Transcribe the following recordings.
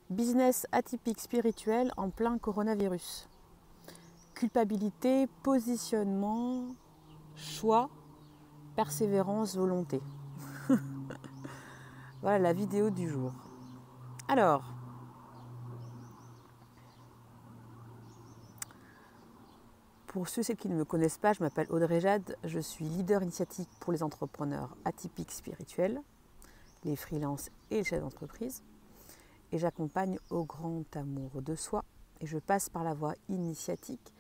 Business atypique spirituel en plein coronavirus. Culpabilité, positionnement, choix, persévérance, volonté. Voilà la vidéo du jour. Alors, pour ceux et celles qui ne me connaissent pas, je m'appelle Audrey Jade, je suis leader initiatique pour les entrepreneurs atypiques spirituels, les freelances et les chefs d'entreprise. Et j'accompagne au grand amour de soi. Et je passe par la voie initiatique,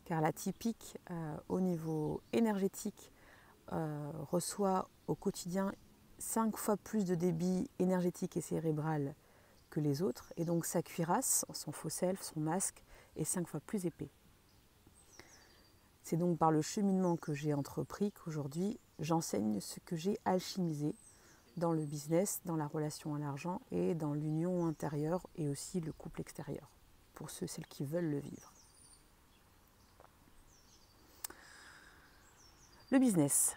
car l'atypique, au niveau énergétique, reçoit au quotidien 5 fois plus de débit énergétique et cérébral que les autres. Et donc sa cuirasse, son faux self, son masque, est 5 fois plus épais. C'est donc par le cheminement que j'ai entrepris qu'aujourd'hui, j'enseigne ce que j'ai alchimisé dans le business, dans la relation à l'argent et dans l'union intérieure et aussi le couple extérieur, pour ceux et celles qui veulent le vivre. Le business.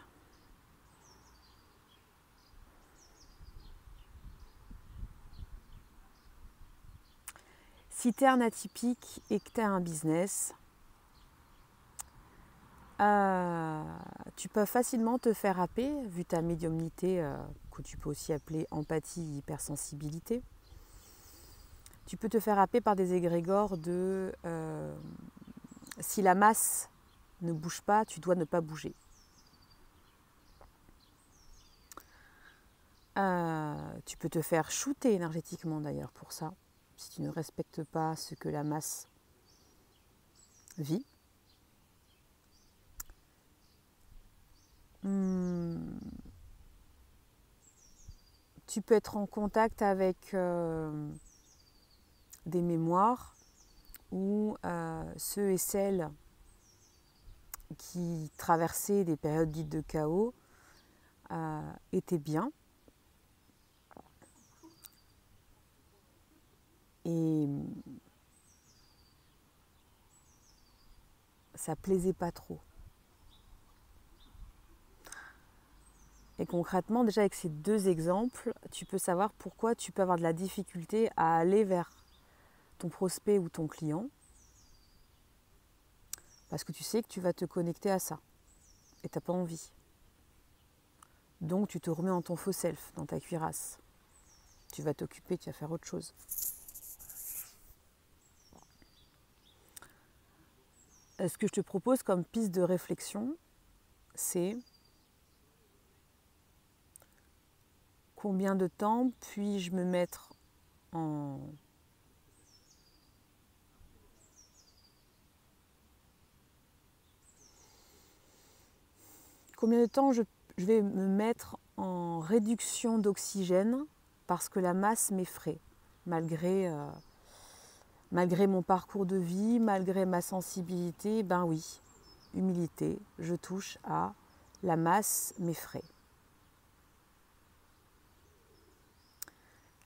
Si tu es un atypique et que tu as un business, tu peux facilement te faire happer, vu ta médiumnité, que tu peux aussi appeler empathie, hypersensibilité. Tu peux te faire happer par des égrégores de si la masse ne bouge pas, tu dois ne pas bouger. Tu peux te faire shooter énergétiquement d'ailleurs pour ça, si tu ne respectes pas ce que la masse vit. Tu peux être en contact avec des mémoires où ceux et celles qui traversaient des périodes dites de chaos étaient bien. Et ça plaisait pas trop. Et concrètement, déjà avec ces deux exemples, tu peux savoir pourquoi tu peux avoir de la difficulté à aller vers ton prospect ou ton client. Parce que tu sais que tu vas te connecter à ça. Et tu n'as pas envie. Donc tu te remets en ton faux self, dans ta cuirasse. Tu vas t'occuper, tu vas faire autre chose. Ce que je te propose comme piste de réflexion, c'est combien de temps puis-je me mettre en combien de temps je vais me mettre en réduction d'oxygène parce que la masse m'effraie, malgré mon parcours de vie, malgré ma sensibilité, ben oui, humilité, je touche à la masse m'effraie.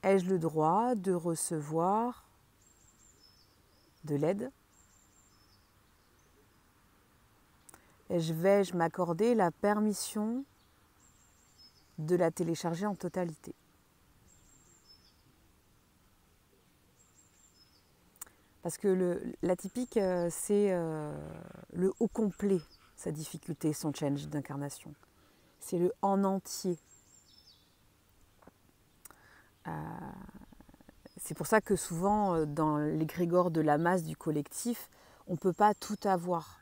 Ai-je le droit de recevoir de l'aide ? Vais-je m'accorder la permission de la télécharger en totalité ? Parce que l'atypique, c'est le haut complet, sa difficulté, son challenge d'incarnation. C'est le en entier. C'est pour ça que souvent, dans l'égrégore de la masse du collectif, on ne peut pas tout avoir.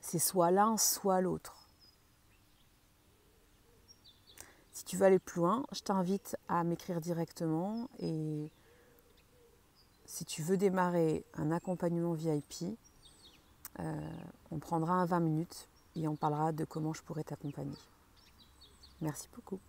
C'est soit l'un, soit l'autre. Si tu veux aller plus loin, je t'invite à m'écrire directement et si tu veux démarrer un accompagnement VIP, on prendra un 20 minutes et on parlera de comment je pourrais t'accompagner. Merci beaucoup.